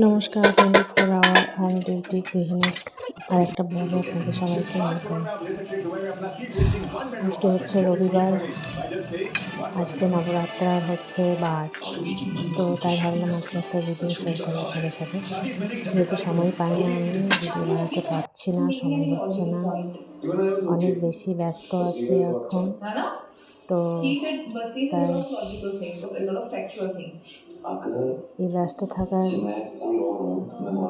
নমস্কার, 24 our home duty গৃহিণীর আরেকটা ব্লগে আপনাদের সবাইকে ওয়েলকাম। আজকে হচ্ছে রবিবার, আজকে নবরাত্রার হচ্ছে বার, তো তাই ভাবলাম আজকে একটা ভিডিও শেয়ার করি আপনাদের সাথে। যেহেতু সময় পাই না, আমি ভিডিও বানাতে পারছি না, সময় হচ্ছে না, অনেক বেশি ব্যস্ত আছি এখন। তো তাই এই ব্যস্ত থাকার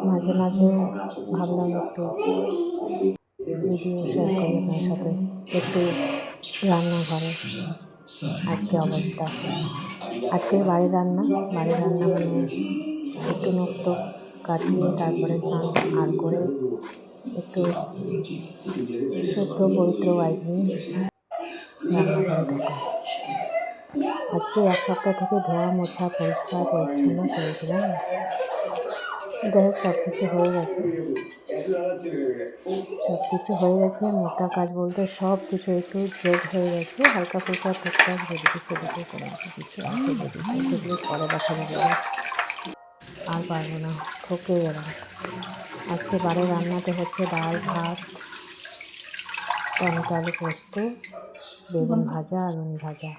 মাঝে মাঝেও ভাবলাম একটু ভিডিও শেয়ার করি আপনার সাথে। একটু রান্নাঘরে আজকে অবস্থা, আজকের বাড়ির রান্না মানে একটু নখ টোক কাটিয়ে তারপরে স্নান আর করে একটু শুদ্ধ পবিত্র ওয়াইড নিয়ে রান্নাঘরে ঢোকা। আজকে এক সপ্তাহ থেকে ধোয়া মোছা পরিষ্কার পরিচ্ছন্ন চলছিলাম। যাই হোক, সব কিছু হয়ে গেছে, মোটা কাজ বলতে সব কিছু একটু জেড হয়ে গেছে, হালকা ফুলকা টুকটাক যেদিকে সেদিকে কোনো কিছু আছে যেগুলো পরে দেখা যাবে, আর পারবো না, ঠকে গেলাম। আজকে বাড়ির রান্নাতে হচ্ছে ডাল, ভাত, টমেটো আলু পোস্ত, বেগুন ভাজা, আলুনি ভাজা।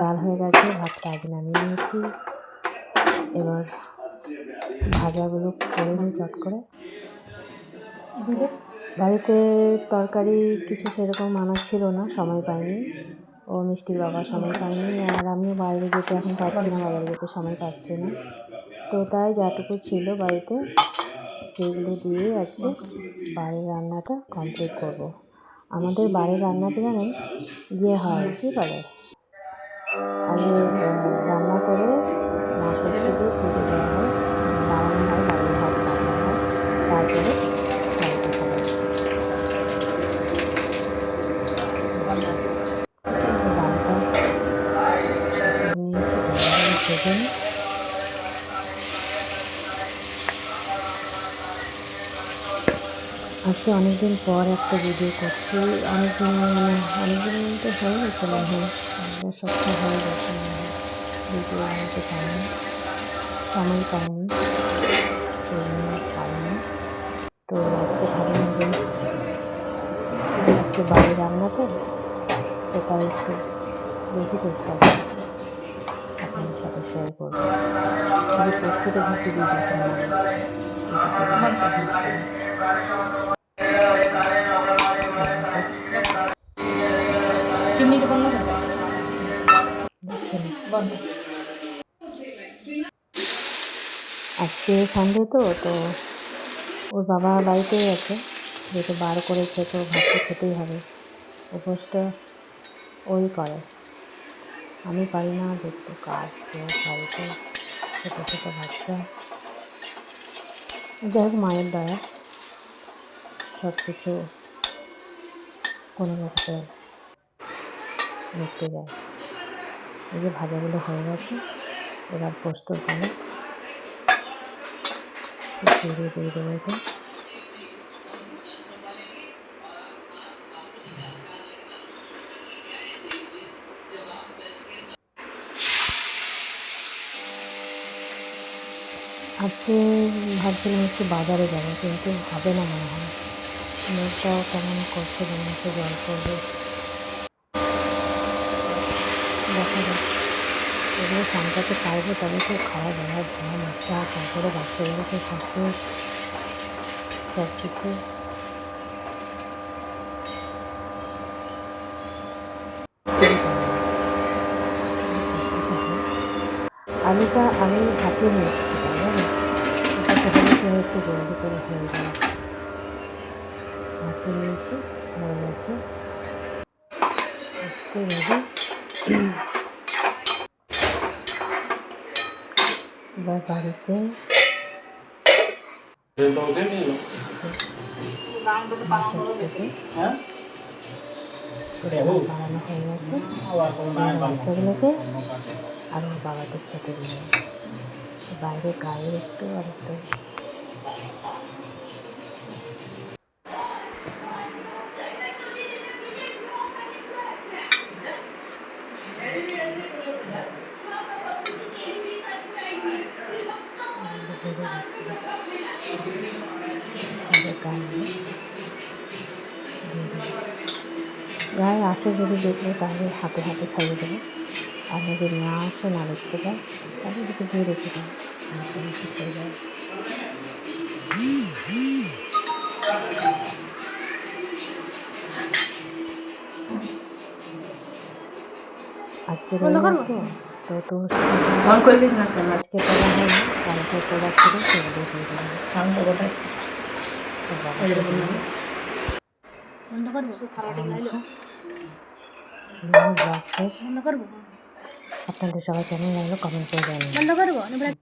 ডাল হয়ে গেছে, ভাতটা আগে নামিয়ে নিয়েছি, এবার ভাজাগুলো করে নিই চট করে। বাড়িতে তরকারি কিছু সেরকম আনা ছিল না, সময় পাইনি, ও মিষ্টির বাবা সময় পাইনি, আর আমিও বাইরে যেতে এখন পারছি না, বাজারে যেতে সময় পাচ্ছি না। তো তাই যাটুকু ছিল বাড়িতে সেইগুলো দিয়ে আজকে বাড়ির রান্নাটা কমপ্লিট করব। আমাদের বাড়ির রান্নাতে জানেন হয় কী বলে, আগে রান্না করে মা ষষ্ঠীকে পুজো দেওয়া হয়, বাড়ানো হয়, বাড়ির ভাত বাড়ানো হয়, তারপরে বাড়িতে খাওয়া হয়। আজকে অনেকদিন পর একটা ভিডিও করছি, অনেকদিন তো হয়ে গেছে, মনে হয় 1 সপ্তাহ হয়ে গেছে ভিডিও বানাতে পারিনি, সময় পাইনি, তো আজকে ভাবলাম যে একটু বাড়ি রান্না তো তাই একটু দেখি চেষ্টা করি আপনাদের সাথে শেয়ার করবো। আমি পোস্টতে ঘুরতে দিয়ে দিয়েছিলাম, চিমনিটা বন্ধ করে আজকে সানডে তো ওর বাবা বাড়িতেই আছে, যেহেতু বার করেছে তো ভাতটা খেতেই হবে, উপোসটা ওই করে, আমি পারি না, যেহেতু কাজ বাড়িতে ছোটো ছোটো বাচ্চা। যাই হোক, মায়ের দয়া, সব কিছু কোনো রকমে মিটতে যায়। এই যে ভাজাগুলো হয়ে গেছে, এবার পোস্তর পালে জিরে দিয়ে দেবো। এটা আজকে ভাবছিলাম একটু বাজারে যাবো, কিন্তু হবে না মনে হয়, মেঘটাও কেমন করছে, যেমন একটু জল পড়বে, দেখা যাক। এগুলো সামটাতে পারবো তবে তো খাওয়া দাওয়া, ধোয়া মোছা, তারপরে বাচ্চাগুলোকে থাকতে সব কিছু। আলুটা আমি ভাপিয়ে নিয়েছি, এটাতে হলে কি একটু জলদি করে হয়ে যায়, ভাপিয়ে নিয়েছি, হয়ে গেছে, আজকে রেডি। এবার বাড়িতে ষষ্ঠীতে প্রসাদ বানানো হয়ে গেছে, বাচ্চাগুলোকে আর ওর বাবাকে খেতে দিল। বাইরে গায়ে একটু আর একটু ভেবে রেখে দিচ্ছি। তাদের গায়ে দিয়ে দেবো। গায়ে আসে যদি দেখবো তাহলে হাতে হাতে খাইয়ে দেবো, আর যদি না আসে না দেখতে পাই তাহলে ওদেরকে দিয়ে রেখে দেবো, সমস্যা খেয়ে যাবে। আজকে রবিবার তো তুলসী আজকে করা হয়নি, কালকে করা ছিল, সেগুলো দিয়ে দিলাম। ব্লগ শেষ। আপনাদের সবাই কেমন লাগলো কমেন্ট করে জানাবেন।